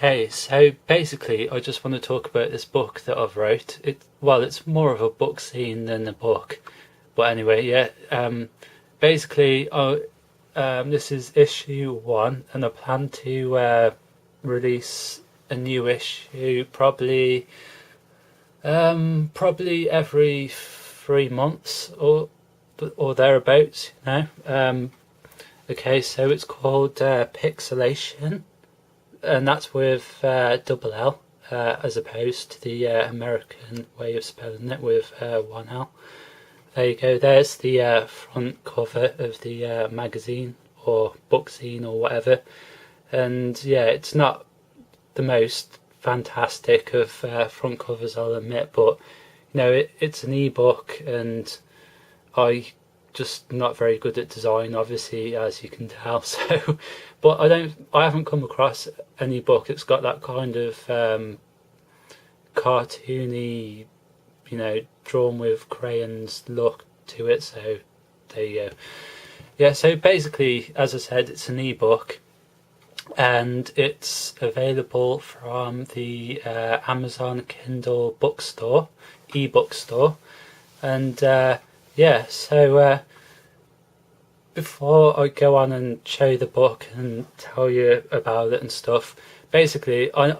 Hey, so basically, I just want to talk about this book that I've wrote. It's more of a book scene than a book, but anyway, yeah. Basically, this is issue one, and I plan to release a new issue probably every 3 months or thereabouts. Okay, so it's called Pixellation, and that's with double L, as opposed to the American way of spelling it with one L. There you go. There's the front cover of the magazine or book scene or whatever. And yeah, it's not the most fantastic of front covers, I'll admit, but it's an ebook, and I just not very good at design, obviously, as you can tell. So, but I haven't come across any book that's got that kind of cartoony, drawn with crayons look to it. So there you go. Yeah, so basically, as I said, it's an ebook, and it's available from the Amazon Kindle bookstore, ebook store. And yeah, so before I go on and show you the book and tell you about it and stuff, basically I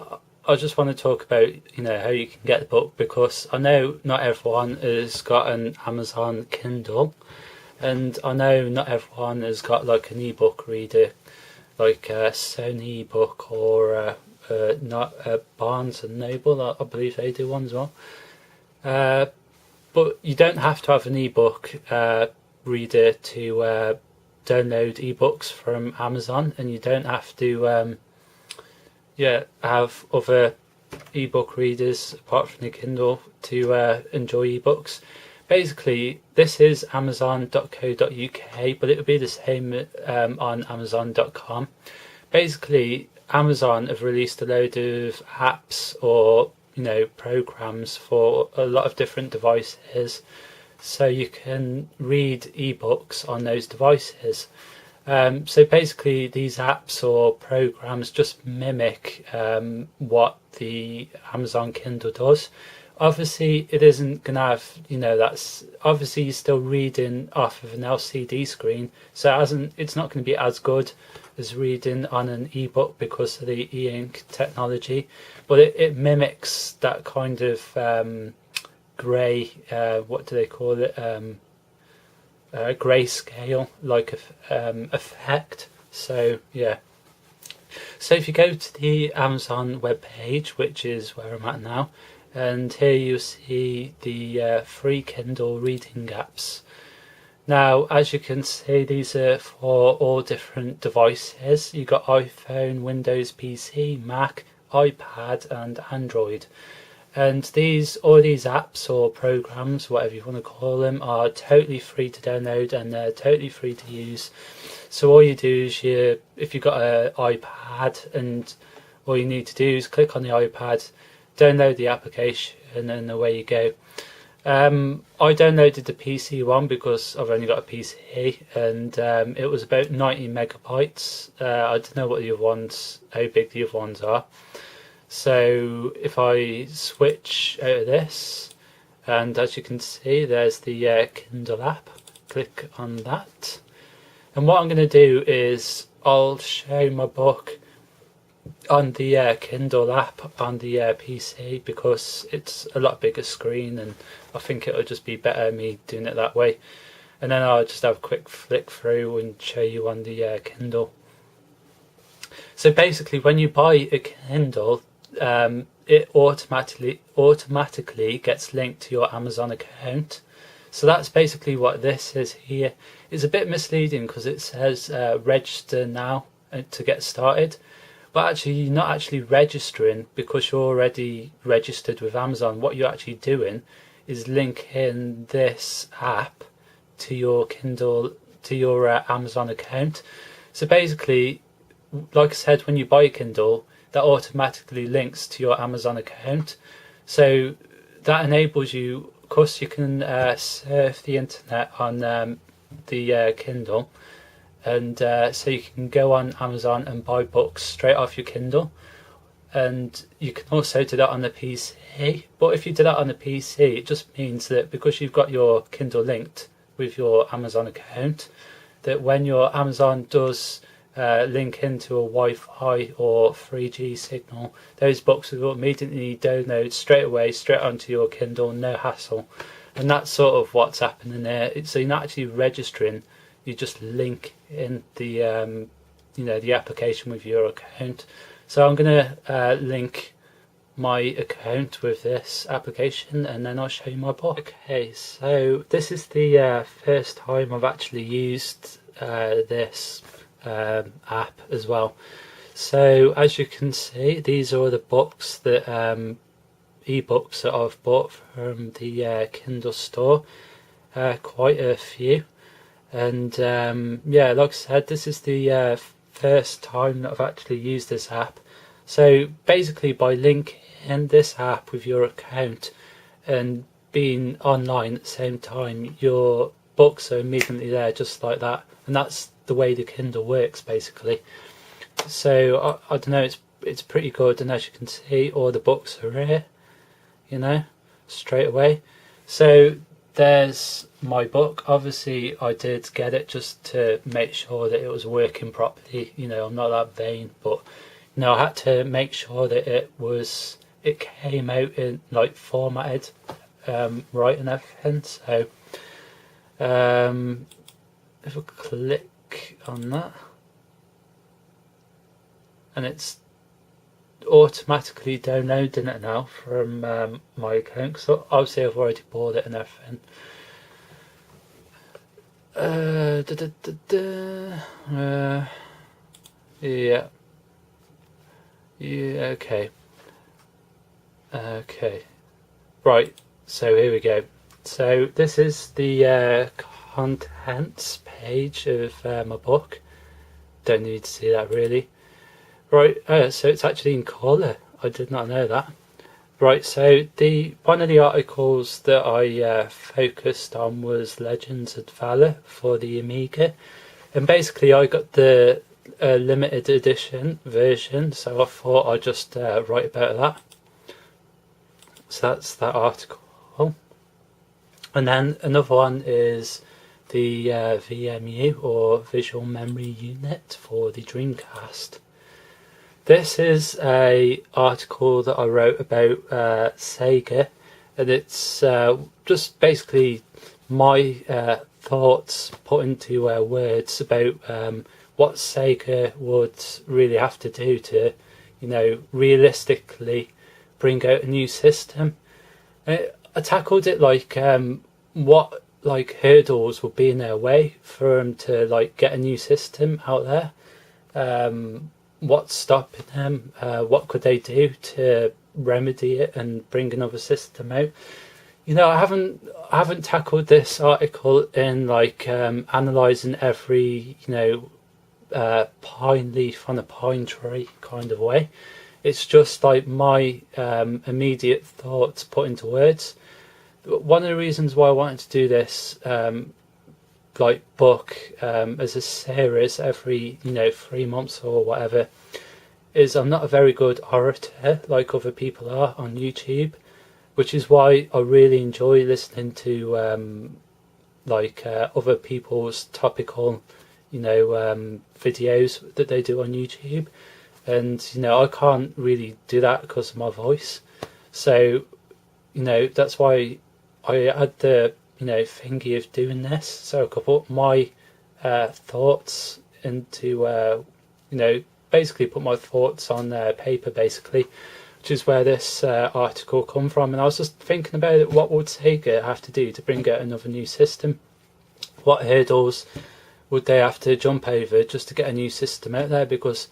just want to talk about how you can get the book, because I know not everyone has got an Amazon Kindle, and I know not everyone has got like an ebook reader like Sony ebook or not Barnes and Noble. I believe they do one as well. But you don't have to have an ebook reader to download ebooks from Amazon, and you don't have to have other ebook readers apart from the Kindle to enjoy ebooks. Basically, this is amazon.co.uk, but it would be the same on amazon.com. Basically, Amazon have released a load of apps or programs for a lot of different devices, so you can read ebooks on those devices. So basically, these apps or programs just mimic what the Amazon Kindle does. Obviously, it isn't going to have, that's obviously you're still reading off of an LCD screen, so it's not going to be as good as reading on an ebook because of the e-ink technology, but it mimics that kind of grey, what do they call it? Grayscale like effect. So yeah. So if you go to the Amazon webpage, which is where I'm at now, and here you see the free Kindle reading apps. Now, as you can see, these are for all different devices. You've got iPhone, Windows PC, Mac, iPad and Android. And all these apps or programs, whatever you want to call them, are totally free to download, and they're totally free to use. So all you do is if you've got an iPad, and all you need to do is click on the iPad, download the application, and away you go. I downloaded the PC one because I've only got a PC, and it was about 90 megabytes. I don't know what the other ones, how big the other ones are. So if I switch out of this, and as you can see, there's the Kindle app. Click on that, and what I'm going to do is I'll show my book on the Kindle app on the PC, because it's a lot bigger screen, and I think it'll just be better me doing it that way. And then I'll just have a quick flick through and show you on the Kindle. So basically, when you buy a Kindle, it automatically gets linked to your Amazon account. So that's basically what this is here. It's a bit misleading because it says register now to get started, but actually you're not actually registering because you're already registered with Amazon. What you're actually doing is linking this app to your Kindle, to your Amazon account. So basically, like I said, when you buy a Kindle, that automatically links to your Amazon account. So that enables you, of course, you can surf the internet on the Kindle, and so you can go on Amazon and buy books straight off your Kindle. and you can also do that on the PC. But if you do that on the PC, it just means that because you've got your Kindle linked with your Amazon account, that when your Amazon does link into a Wi-Fi or 3G signal, those books will immediately download straight away, straight onto your Kindle, no hassle. And that's sort of what's happening there. So you're not actually registering; you just link in the the application with your account. So I'm going to link my account with this application, and then I'll show you my book. Okay, so this is the first time I've actually used this app as well. So as you can see, these are all the books that ebooks that I've bought from the Kindle store. Quite a few, and yeah, like I said, this is the first time that I've actually used this app. So basically, by linking this app with your account and being online at the same time, your books are immediately there just like that, and that's the way the Kindle works basically. So I don't know, it's pretty good, and as you can see, all the books are here, straight away. So there's my book. Obviously I did get it just to make sure that it was working properly. I'm not that vain, but I had to make sure that it came out in like formatted right and everything. So if I click on that, and it's automatically downloading it now from my account, so obviously I've already bought it and everything. Yeah, okay, right, so here we go. So this is the contents page of my book. Don't need to see that really. Right, so it's actually in colour. I did not know that. Right, so one of the articles that I focused on was Legends of Valor for the Amiga, and basically I got the limited edition version, so I thought I'd just write about that. So that's that article. And then another one is the VMU, or Visual Memory Unit, for the Dreamcast. This is a article that I wrote about Sega, and it's just basically my thoughts put into words about what Sega would really have to do to, realistically bring out a new system. I tackled it like what hurdles would be in their way for them to get a new system out there. What's stopping them? What could they do to remedy it and bring another system out? I haven't tackled this article in analysing every pine leaf on a pine tree kind of way. It's just my immediate thoughts put into words. One of the reasons why I wanted to do this book as a series every 3 months or whatever is I'm not a very good orator like other people are on YouTube, which is why I really enjoy listening to other people's topical videos that they do on YouTube, and I can't really do that because of my voice. So that's why I had the thingy of doing this, so I could put my thoughts into basically put my thoughts on paper basically, which is where this article come from. And I was just thinking about it, what would Sega have to do to bring out another new system? What hurdles would they have to jump over just to get a new system out there? Because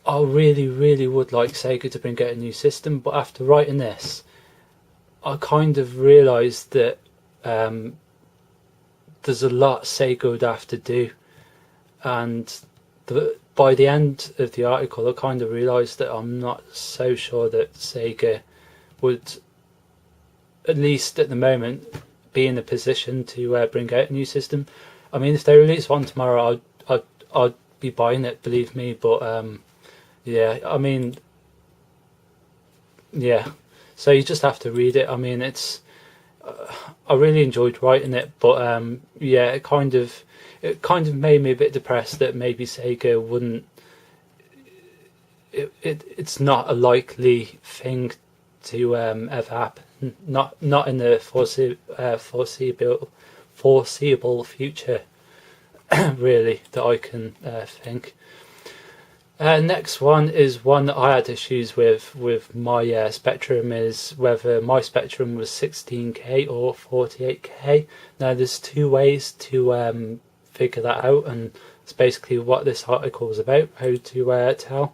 I really would like Sega to bring out a new system, but after writing this I kind of realised that there's a lot Sega would have to do, and by the end of the article I kind of realised that I'm not so sure that Sega would, at least at the moment, be in a position to bring out a new system. I mean, if they release one tomorrow I'd be buying it, believe me, but yeah, I mean, yeah, so you just have to read it. I mean, it's I really enjoyed writing it, but yeah, it kind of made me a bit depressed that maybe Sega wouldn't. It's not a likely thing to ever happen. Not in the foreseeable future, really, that I can think. Next one is one that I had issues with my Spectrum, is whether my Spectrum was 16K or 48K. Now there's two ways to figure that out, and it's basically what this article is about, how to tell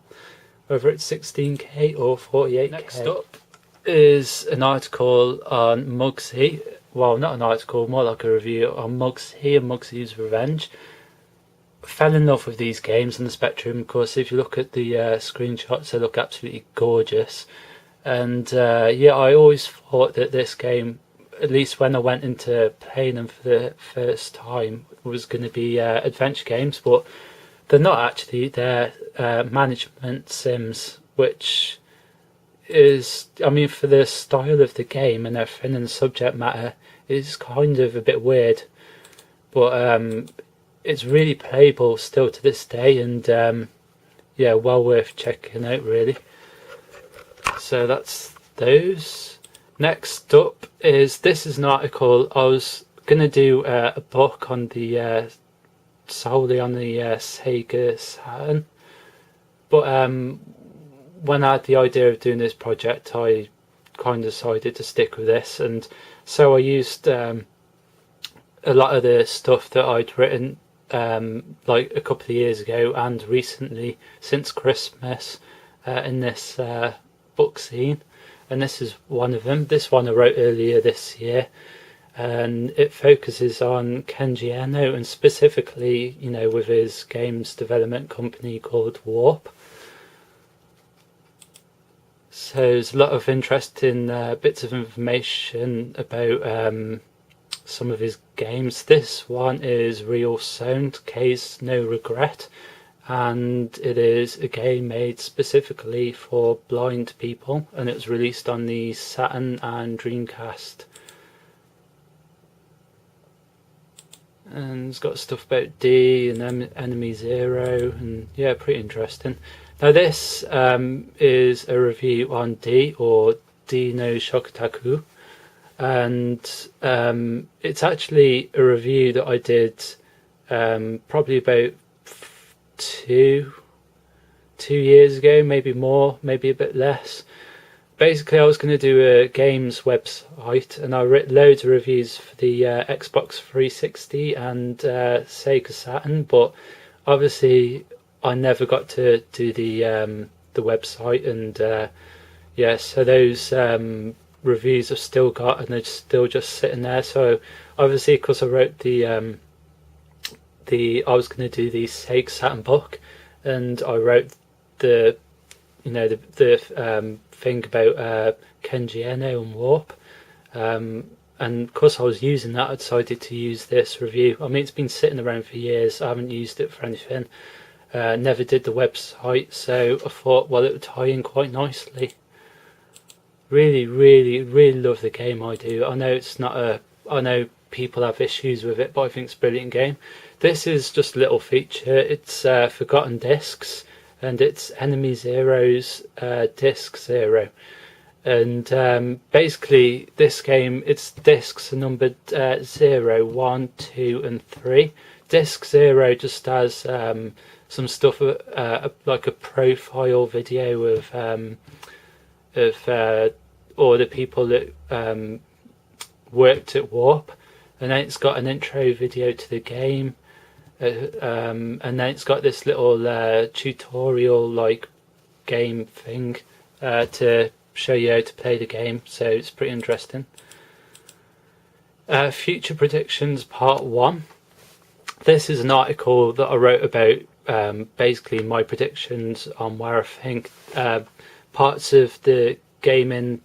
whether it's 16K or 48K. Next up is an article on Mugsy. Well, not an article, more like a review on Mugsy and Mugsy's Revenge. Fell in love with these games on the Spectrum because if you look at the screenshots, they look absolutely gorgeous. And yeah, I always thought that this game, at least when I went into playing them for the first time, was going to be adventure games, but they're not actually. They're management sims, which is, I mean, for the style of the game and everything and the subject matter, is kind of a bit weird. But it's really playable still to this day, and yeah, well worth checking out, really. So that's those. Next up this is an article. I was gonna do a book on the solely on the Sega Saturn, but when I had the idea of doing this project, I kind of decided to stick with this, and so I used a lot of the stuff that I'd written like a couple of years ago and recently since Christmas in this book scene, and this is one of them. This one I wrote earlier this year, and it focuses on Kenji Eno, and specifically, you know, with his games development company called Warp. So there's a lot of interesting bits of information about some of his games. This one is Real Sound, K's No Regret, and it is a game made specifically for blind people, and it was released on the Saturn and Dreamcast. And it's got stuff about D and Enemy Zero, and yeah, pretty interesting. Now this is a review on D, or D no Shokutaku, and it's actually a review that I did probably about two years ago, maybe more, maybe a bit less. Basically, I was going to do a games website, and I wrote loads of reviews for the Xbox 360 and Sega Saturn, but obviously I never got to do the website, and yeah, so those reviews I've still got, and they're still just sitting there. So obviously, because I wrote I was going to do the Sega Saturn book, and I wrote the thing about Kenji Eno and Warp, and because I was using that, I decided to use this review. I mean, it's been sitting around for years. I haven't used it for anything. Never did the website, so I thought, well, it would tie in quite nicely. Really, really, really love the game. I do. I know it's not I know people have issues with it, but I think it's a brilliant game. This is just a little feature. It's Forgotten Discs, and it's Enemy Zero's Disc Zero. And basically, this game, its discs are numbered 0, 1, 2, and 3. Disc 0 just has some stuff like a profile video of all the people that worked at Warp, and then it's got an intro video to the game, and then it's got this little tutorial like game thing to show you how to play the game, so it's pretty interesting. Future Predictions Part 1. This is an article that I wrote about basically my predictions on where I think parts of the gaming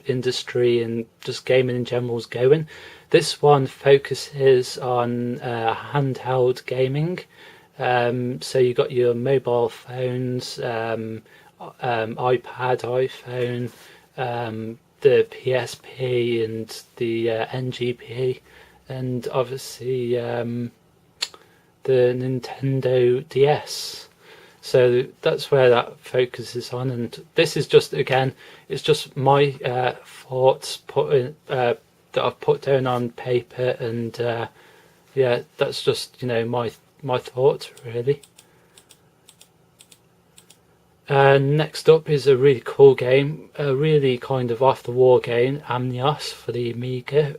industry and just gaming in general is going. This one focuses on handheld gaming. So you got your mobile phones, iPad, iPhone, the PSP and the NGP, and obviously the Nintendo DS. So that's where that focuses on, and this is just, again, it's just my thoughts that I've put down on paper, and yeah, that's just, my thoughts really. Next up is a really cool game, a really kind of off the wall game, Amnios for the Amiga.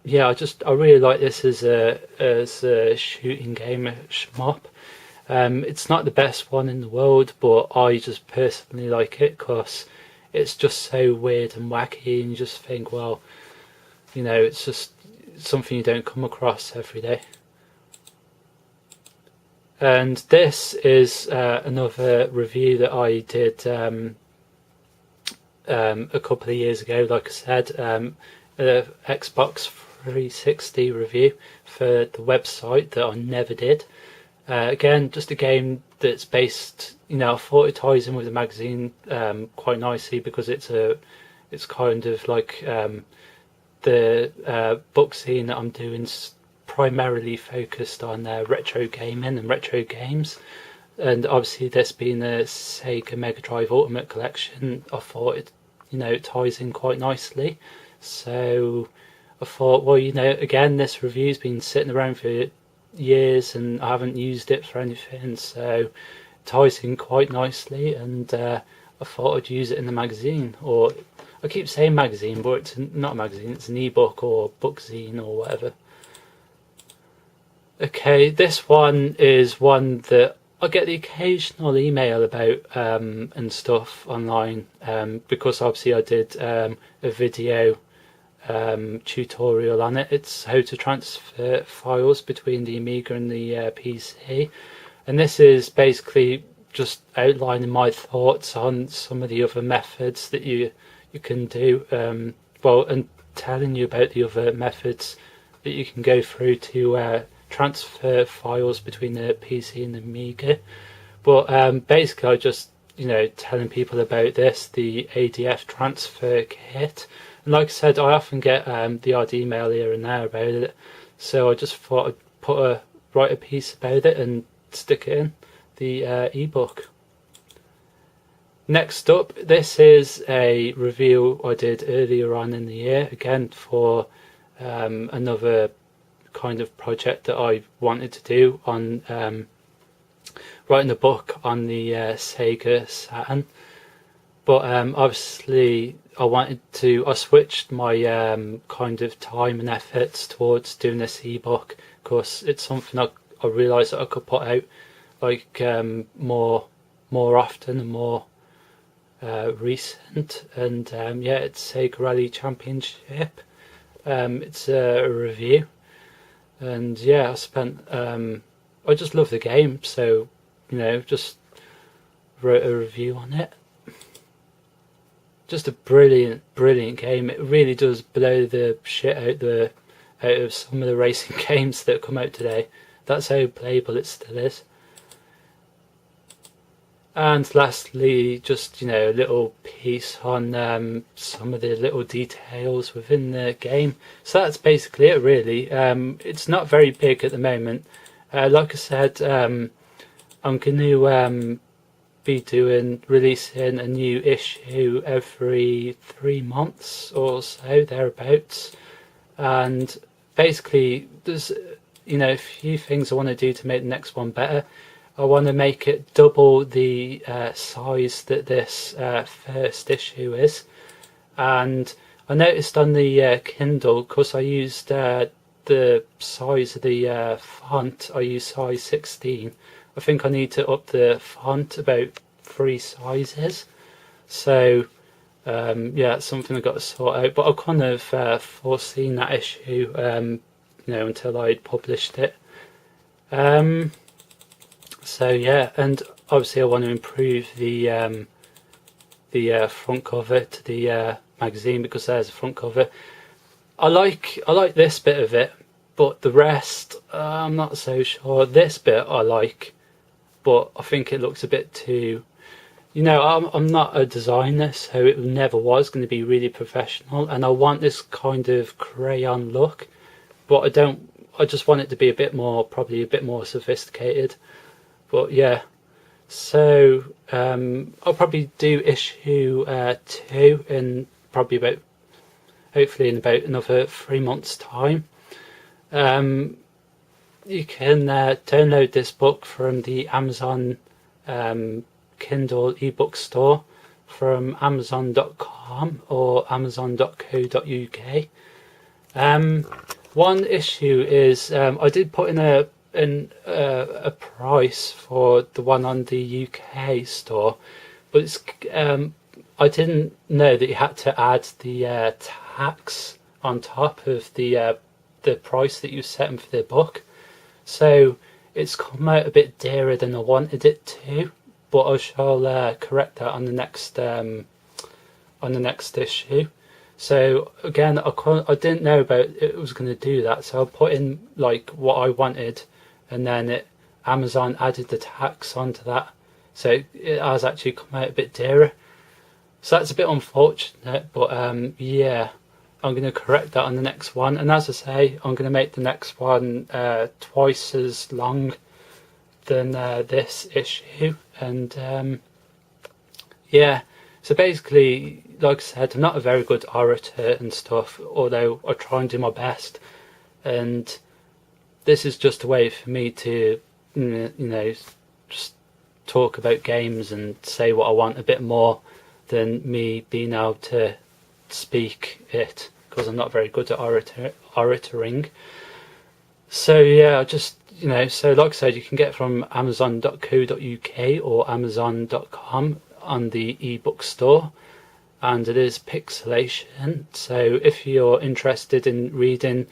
Yeah, I really like this as a shooting game, a shmup. It's not the best one in the world, but I just personally like it because it's just so weird and wacky, and you just think, well, it's just something you don't come across every day. And this is another review that I did a couple of years ago, like I said, an Xbox 360 review for the website that I never did. Again, just a game that's based, I thought it ties in with the magazine quite nicely, because it's kind of like the book scene that I'm doing primarily focused on retro gaming and retro games, and obviously this being the Sega Mega Drive Ultimate Collection, I thought it ties in quite nicely. So I thought, well, again, this review's been sitting around for years and I haven't used it for anything, so it ties in quite nicely, and I thought I'd use it in the magazine. Or I keep saying magazine, but it's not a magazine, it's an ebook or book zine or whatever. Okay, this one is one that I get the occasional email about and stuff online, because obviously I did a video tutorial on it. It's how to transfer files between the Amiga and the PC, and this is basically just outlining my thoughts on some of the other methods that you can do, and telling you about the other methods that you can go through to transfer files between the PC and the Amiga. But basically I just telling people about this, the ADF transfer kit. And like I said, I often get the odd email here and there about it, so I just thought I'd write a piece about it and stick it in the ebook. Next up, this is a review I did earlier on in the year, again for another kind of project that I wanted to do on writing a book on the Sega Saturn. But obviously I switched my kind of time and efforts towards doing this ebook, because it's something I realised that I could put out like more often and more recent. And yeah, it's Sega Rally Championship. It's a review, and yeah, I just love the game, so just wrote a review on it. Just a brilliant game. It really does blow the shit out of some of the racing games that come out today. That's how playable it still is. And lastly, just a little piece on some of the little details within the game. So that's basically it, really. It's not very big at the moment. Like I said, I'm going to be releasing a new issue every 3 months or so, thereabouts. And basically, there's a few things I want to do to make the next one better. I want to make it double the size that this first issue is. And I noticed on the Kindle, because I used the size of the font, I used size 16. I think I need to up the font about 3 sizes. So yeah, it's something I've got to sort out. But I've kind of foreseen that issue, until I'd published it. So yeah, and obviously I want to improve the front cover to the magazine, because there's a front cover. I like this bit of it, but the rest I'm not so sure. This bit I like, but I think it looks a bit too you know, I'm not a designer, so it never was going to be really professional, and I want this kind of crayon look, but I just want it to be a bit more, probably a bit more sophisticated. But yeah, so I'll probably do issue 2 in probably about, hopefully in about another 3 months time. You can download this book from the Amazon Kindle ebook store from amazon.com or amazon.co.uk. One issue is I did put in a price for the one on the UK store, but it's I didn't know that you had to add the tax on top of the price that you set for the book, so it's come out a bit dearer than I wanted it to. But I shall correct that on the next issue. So again, I didn't know about it was going to do that, so I put in like what I wanted, and then Amazon added the tax onto that, so it has actually come out a bit dearer. So that's a bit unfortunate, but yeah, I'm going to correct that on the next one. And as I say, I'm going to make the next one twice as long than this issue. And yeah, so basically, like I said, I'm not a very good orator and stuff, although I try and do my best, and this is just a way for me to, you know, just talk about games and say what I want a bit more than me being able to speak it, because I'm not very good at oratoring. So yeah, I just, you know, so like I said, you can get from amazon.co.uk or amazon.com on the ebook store, and it is Pixellation. So if you're interested in reading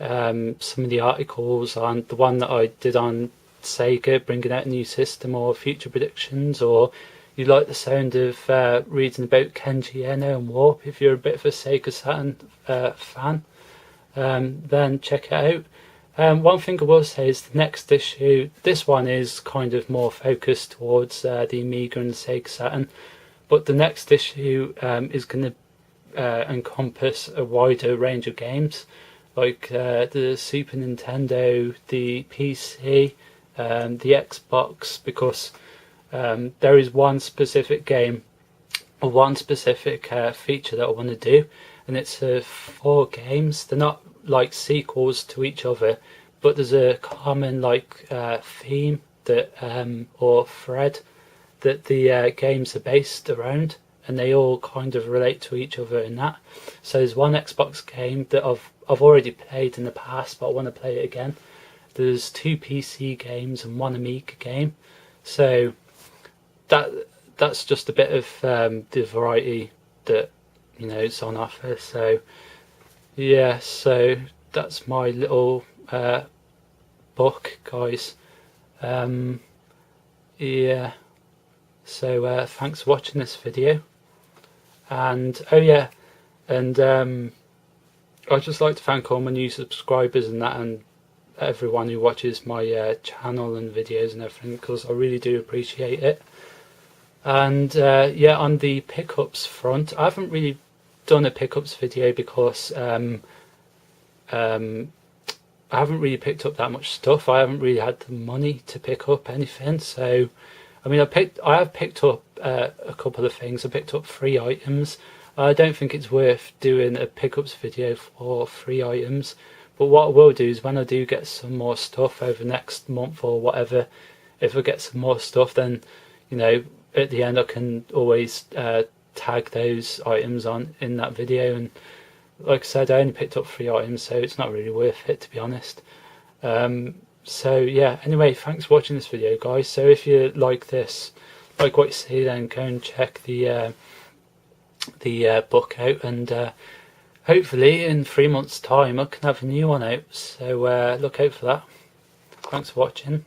some of the articles on the one that I did on Sega bringing out a new system or future predictions, or you like the sound of reading about Kenji Eno and Warp, if you're a bit of a Sega Saturn fan, then check it out. One thing I will say is the next issue, this one is kind of more focused towards the Amiga and the Sega Saturn, but the next issue is going to encompass a wider range of games, like the Super Nintendo, the PC, the Xbox, because there is one specific game or one specific feature that I want to do, and it's 4 games. They're not like sequels to each other, but there's a common like theme that or thread that the games are based around, and they all kind of relate to each other in that. So there's one Xbox game that I've already played in the past, but I want to play it again. There's 2 PC games and 1 Amiga game. So that's just a bit of the variety that, you know, is on offer. So yeah, so that's my little book, guys. Yeah, so thanks for watching this video, and oh yeah, and I'd just like to thank all my new subscribers and that, and everyone who watches my channel and videos and everything, because I really do appreciate it. And yeah, on the pickups front, I haven't really done a pickups video because I haven't really picked up that much stuff. I haven't really had the money to pick up anything. So I mean, I have picked up a couple of things. I picked up 3 items. I don't think it's worth doing a pickups video for 3 items, but what I will do is when I do get some more stuff over next month or whatever, if I get some more stuff, then, you know, at the end I can always tag those items on in that video. And like I said, I only picked up 3 items, so it's not really worth it, to be honest. So yeah, anyway, thanks for watching this video, guys. So if you like this, like what you see, then go and check the book out, and hopefully in 3 months time I can have a new one out, so look out for that. Thanks for watching.